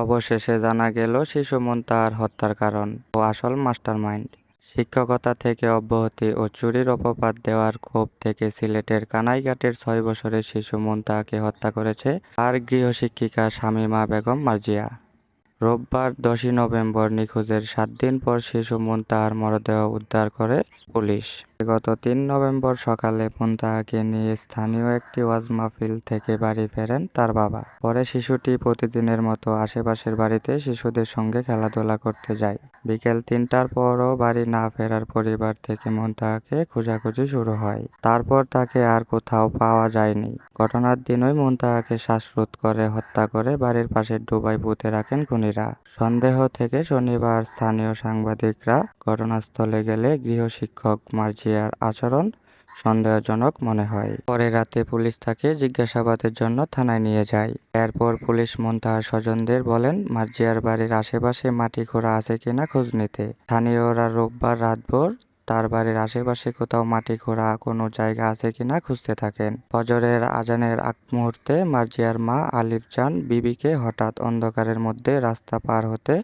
অবশেষে জানা গেল শিশু মুনতাহার হত্যার কারণ ও আসল মাস্টারমাইন্ড। শিক্ষকতা থেকে অব্যাহতি ও চুরির অপবাদ দেওয়ার ক্ষোভ থেকে সিলেটের কানাইঘাটের ৬ বছরের শিশু মুনতাহাকে হত্যা করেছে তার গৃহশিক্ষিকা শামীমা বেগম মার্জিয়া। রোববার ১০ই নভেম্বর নিখোঁজের ৭ দিন পর শিশু মুনতাহার মরদেহ উদ্ধার করে পুলিশ। গত ৩ নভেম্বর সকালে মুনতাহাকে নিয়ে স্থানীয় একটি ওয়াজ মাহফিল থেকে বাড়ি ফেরেন তার বাবা। পরে শিশুটি প্রতিদিনের মতো আশেপাশের বাড়িতে শিশুদের সঙ্গে খেলাধুলা করতে যায়। বিকেল ৩টার পরও বাড়ি না ফেরার পরিবার থেকে মুনতাহাকে খোঁজাখুঁজি শুরু হয়। তারপর তাকে আর কোথাও পাওয়া যায়নি। ঘটনার দিনই মুনতাহাকে শ্বাসরোধ করে হত্যা করে বাড়ির পাশের ডোবায় পুঁতে রাখেন খুনিরা। সন্দেহ থেকে শনিবার স্থানীয় সাংবাদিকরা ঘটনাস্থলে গেলে গৃহশিক্ষক মার্জিয়ার আচরণ সন্দেহজনক মনে হয়। পরে রাতে পুলিশ তাকে জিজ্ঞাসাবাদের জন্য থানায় নিয়ে যায়। এরপর পুলিশ মুনতাহার স্বজনদের বলেন মার্জিয়ার বাড়ির আশেপাশে মাটি খোঁড়া আছে কিনা খোঁজ নিতে। স্থানীয়রা রোববার রাতভর তার বাড়ির আশেপাশে কোথাও মাটি খোঁড়া কোনো জায়গা আছে কিনা খুঁজতে থাকেন। ফজরের আজানের আগ মুহূর্তে মার্জিয়ার মা আলিফ জান বিবিকে হঠাৎ অন্ধকারের মধ্যে রাস্তা পার হতে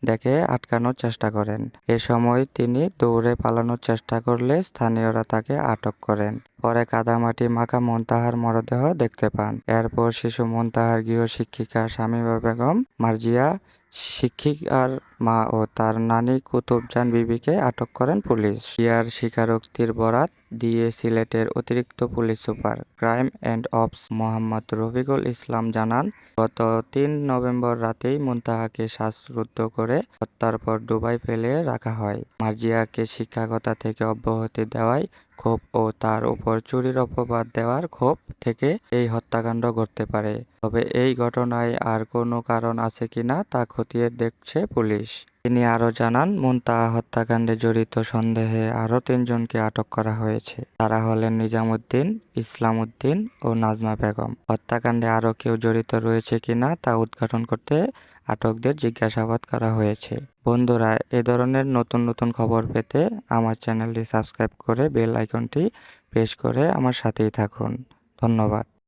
দেখে আটকানোর চেষ্টা করেন। এ সময় তিনি দৌড়ে পালানোর চেষ্টা করলে স্থানীয়রা তাকে আটক করেন। পরে কাদামাটি মাখা মুনতাহার মরদেহ দেখতে পান। এরপর শিশু মুনতাহার গৃহশিক্ষিকা শামীমা বেগম মার্জিয়া, শিক্ষিকার মা ও তার নানি কুতুবজান বিবিকে আটক করেন পুলিশ। মার্জিয়ার স্বীকারোক্তির বরাত দিয়ে সিলেটের অতিরিক্ত police super crime and ops Mohammad Rafiqul Islam জানান, গত ৩ নভেম্বর রাতেই মুনতাহাকে শ্বাসরুদ্ধ করে হত্যার পর ডোবায় ফেলে রাখা হয়। মার্জিয়াকে শিক্ষকতা থেকে অব্যাহতি দেওয়ায় ক্ষোভ ও তার উপর চুরির অপবাদ দেওয়ার ক্ষোভ থেকে এই হত্যাকাণ্ড ঘটতে পারে। তবে এই ঘটনায় আর কোনো কারণ আছে কিনা তা খতিয়ে দেখছে পুলিশ। তিনি আরও জানান, মুনতাহা হত্যাকাণ্ডে জড়িত সন্দেহে আরও ৩ জনকে আটক করা হয়েছে। তারা হলেন নিজামুদ্দিন, ইসলাম উদ্দিন ও নাজমা বেগম। হত্যাকাণ্ডে আরও কেউ জড়িত রয়েছে কিনা তা উদ্ঘাটন করতে আটকদের জিজ্ঞাসাবাদ করা হয়েছে। বন্ধুরা, এ ধরনের নতুন নতুন খবর পেতে আমার চ্যানেলটি সাবস্ক্রাইব করে বেল আইকনটি প্রেস করে আমার সাথেই থাকুন। ধন্যবাদ।